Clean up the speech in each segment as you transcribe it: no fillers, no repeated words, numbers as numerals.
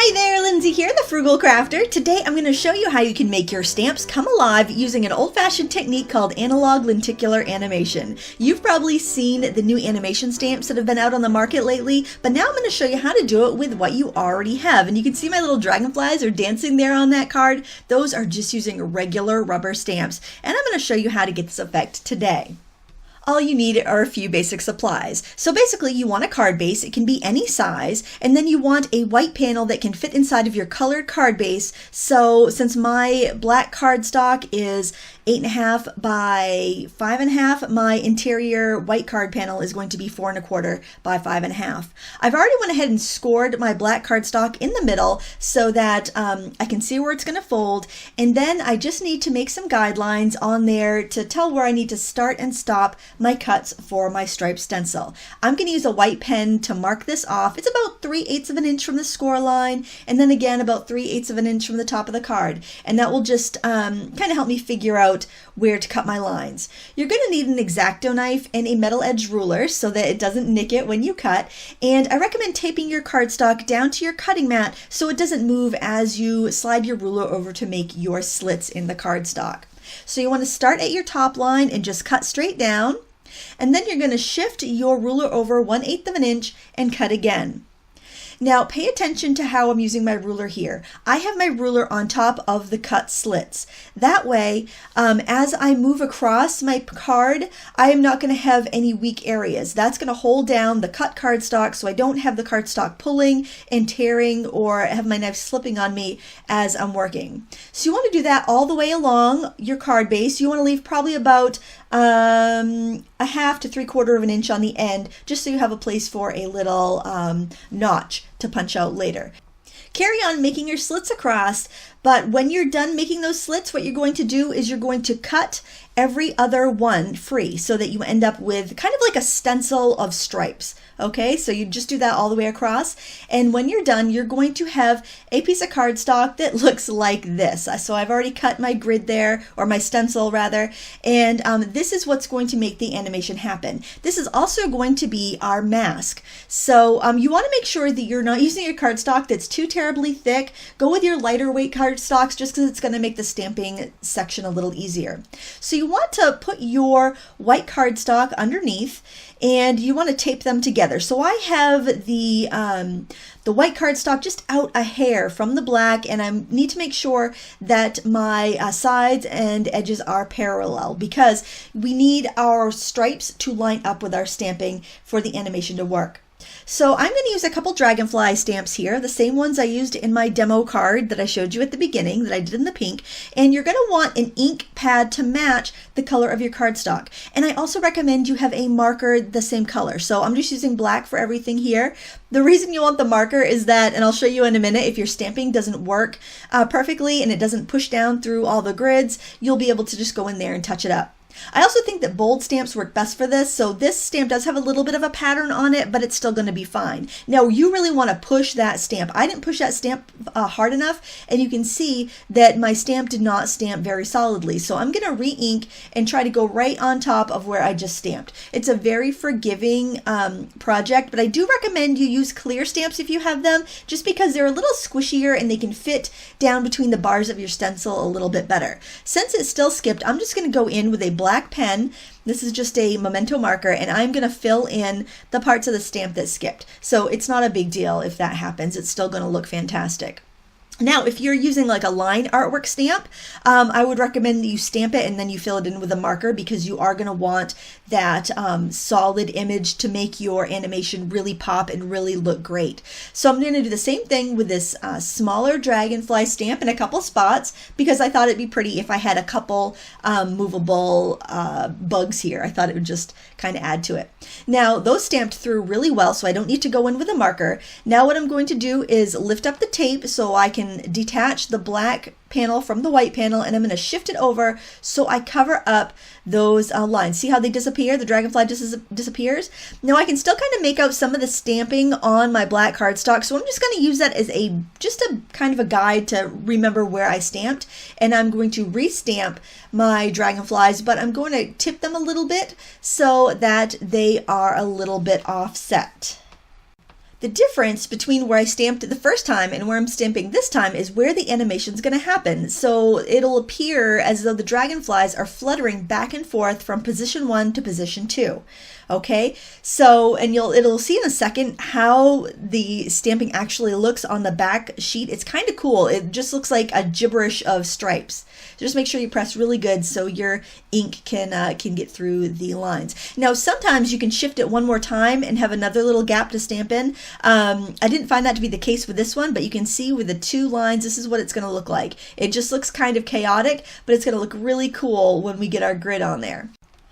Hi there, Lindsay here, the Frugal Crafter. Today I'm going to show you how you can make your stamps come alive using an old-fashioned technique called analog lenticular animation. You've probably seen the new animation stamps that have been out on the market lately, but now I'm going to show you how to do it with what you already have. And you can see my little dragonflies are dancing there on that card. Those are just using regular rubber stamps, and I'm going to show you how to get this effect today. All you need are a few basic supplies. So basically you want a card base, it can be any size, and then you want a white panel that can fit inside of your colored card base. So since my black cardstock is 8.5 by 5.5, my interior white card panel is going to be 4.25 by 5.5. I've already went ahead and scored my black cardstock in the middle so that I can see where it's going to fold, and then I just need to make some guidelines on there to tell where I need to start and stop my cuts for my striped stencil. I'm going to use a white pen to mark this off. It's about 3/8 of an inch from the score line, and then again about 3/8 of an inch from the top of the card, and that will just kind of help me figure out where to cut my lines. You're going to need an X-Acto knife and a metal edge ruler so that it doesn't nick it when you cut, and I recommend taping your cardstock down to your cutting mat so it doesn't move as you slide your ruler over to make your slits in the cardstock. So you want to start at your top line and just cut straight down, and then you're going to shift your ruler over 1/8 of an inch and cut again. Now pay attention to how I'm using my ruler here. I have my ruler on top of the cut slits. That way, as I move across my card, I am not going to have any weak areas. That's going to hold down the cut cardstock so I don't have the cardstock pulling and tearing or have my knife slipping on me as I'm working. So you want to do that all the way along your card base. You want to leave probably about 1/2 to 3/4 of an inch on the end, just so you have a place for a little notch to punch out later. Carry on making your slits across, but when you're done making those slits, what you're going to do is you're going to cut every other one free so that you end up with kind of like a stencil of stripes. Okay, so you just do that all the way across, and when you're done, you're going to have a piece of cardstock that looks like this. So I've already cut my grid there, or my stencil rather, and this is what's going to make the animation happen. This is also going to be our mask. So you want to make sure that you're not using a cardstock that's too terribly thick. Go with your lighter weight cardstocks just because it's going to make the stamping section a little easier. So you want to put your white cardstock underneath, and you want to tape them together. So I have the white cardstock just out a hair from the black, and I need to make sure that my sides and edges are parallel because we need our stripes to line up with our stamping for the animation to work. So I'm going to use a couple dragonfly stamps here, the same ones I used in my demo card that I showed you at the beginning that I did in the pink, and you're going to want an ink pad to match the color of your cardstock. And I also recommend you have a marker the same color. So I'm just using black for everything here. The reason you want the marker is that, and I'll show you in a minute, if your stamping doesn't work perfectly and it doesn't push down through all the grids, you'll be able to just go in there and touch it up. I also think that bold stamps work best for this, so this stamp does have a little bit of a pattern on it, but it's still going to be fine. Now you really want to push that stamp. I didn't push that stamp hard enough, and you can see that my stamp did not stamp very solidly, so I'm going to re-ink and try to go right on top of where I just stamped. It's a very forgiving project, but I do recommend you use clear stamps if you have them, just because they're a little squishier and they can fit down between the bars of your stencil a little bit better. Since it still skipped, I'm just going to go in with a black pen. This is just a memento marker, and I'm going to fill in the parts of the stamp that skipped. So it's not a big deal if that happens. It's still going to look fantastic. Now, if you're using like a line artwork stamp, I would recommend that you stamp it and then you fill it in with a marker because you are going to want that solid image to make your animation really pop and really look great. So I'm going to do the same thing with this smaller dragonfly stamp in a couple spots because I thought it'd be pretty if I had a couple movable bugs here. I thought it would just kind of add to it. Now, those stamped through really well, so I don't need to go in with a marker. Now what I'm going to do is lift up the tape so I can detach the black panel from the white panel, and I'm going to shift it over so I cover up those lines. See how they disappear? The dragonfly disappears. Now I can still kind of make out some of the stamping on my black cardstock, so I'm just going to use that as just a kind of a guide to remember where I stamped, and I'm going to restamp my dragonflies, but I'm going to tip them a little bit so that they are a little bit offset. The difference between where I stamped the first time and where I'm stamping this time is where the animation is going to happen. So it'll appear as though the dragonflies are fluttering back and forth from position 1 to position 2. Okay, so, and it'll see in a second how the stamping actually looks on the back sheet. It's kind of cool. It just looks like a gibberish of stripes. Just make sure you press really good so your ink can get through the lines. Now, sometimes you can shift it one more time and have another little gap to stamp in. I didn't find that to be the case with this one, but you can see with the 2 lines, this is what it's going to look like. It just looks kind of chaotic, but it's going to look really cool when we get our grid on there.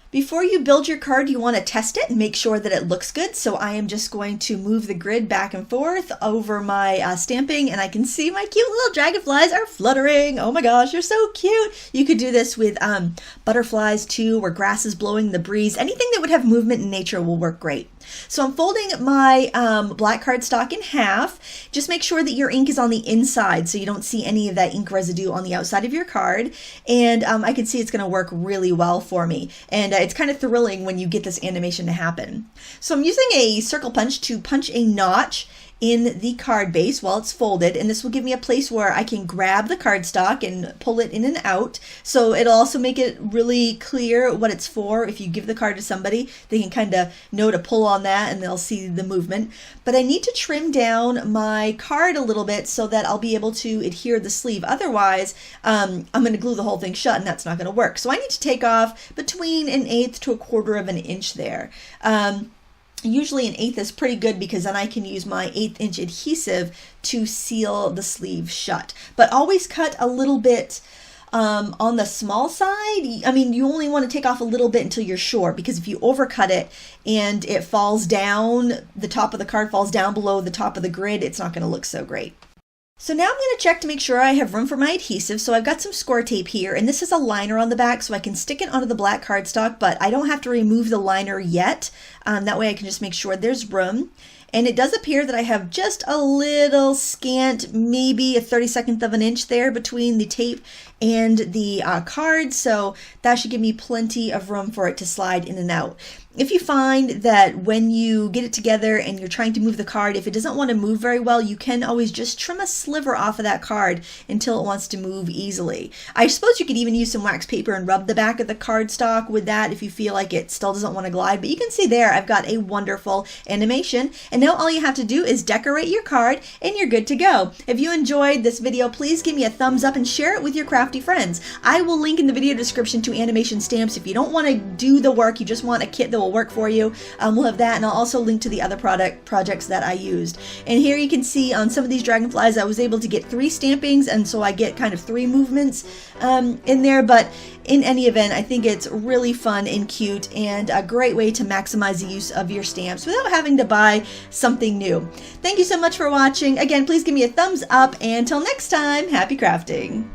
Before you build your card, you want to test it and make sure that it looks good. So I am just going to move the grid back and forth over my stamping, and I can see my cute little dragonflies are fluttering. Oh my gosh, you're so cute. You could do this with butterflies too, or grasses blowing the breeze. Anything that would have movement in nature will work great. So I'm folding my black cardstock in half. Just make sure that your ink is on the inside so you don't see any of that ink residue on the outside of your card. And I can see it's going to work really well for me. And it's kind of thrilling when you get this animation to happen. So I'm using a circle punch to punch a notch in the card base while it's folded, and this will give me a place where I can grab the cardstock and pull it in and out. So it'll also make it really clear what it's for. If you give the card to somebody, they can kind of know to pull on that and they'll see the movement. But I need to trim down my card a little bit so that I'll be able to adhere the sleeve. Otherwise, I'm going to glue the whole thing shut and that's not going to work. So I need to take off between 1/8 to 1/4 of an inch there. Usually 1/8 is pretty good because then I can use my 1/8 inch adhesive to seal the sleeve shut. But always cut a little bit on the small side. I mean, you only want to take off a little bit until you're sure, because if you overcut it and it falls down, the top of the card falls down below the top of the grid, it's not going to look so great. So now I'm going to check to make sure I have room for my adhesive. So I've got some score tape here, and this is a liner on the back, so I can stick it onto the black cardstock, but I don't have to remove the liner yet. That way I can just make sure there's room. And it does appear that I have just a little scant, maybe a 32nd of an inch there between the tape and the card, so that should give me plenty of room for it to slide in and out. If you find that when you get it together and you're trying to move the card, if it doesn't want to move very well, you can always just trim a sliver off of that card until it wants to move easily. I suppose you could even use some wax paper and rub the back of the cardstock with that if you feel like it still doesn't want to glide. But you can see there I've got a wonderful animation. And now all you have to do is decorate your card and you're good to go. If you enjoyed this video, please give me a thumbs up and share it with your crafty friends. I will link in the video description to animation stamps. If you don't want to do the work, you just want a kit that will work for you, we'll have that, and I'll also link to the other projects that I used. And here you can see on some of these dragonflies I was able to get 3 stampings, and so I get kind of 3 movements in there. But in any event, I think it's really fun and cute and a great way to maximize the use of your stamps without having to buy something new. Thank you so much for watching. Again, please give me a thumbs up, and until next time, happy crafting!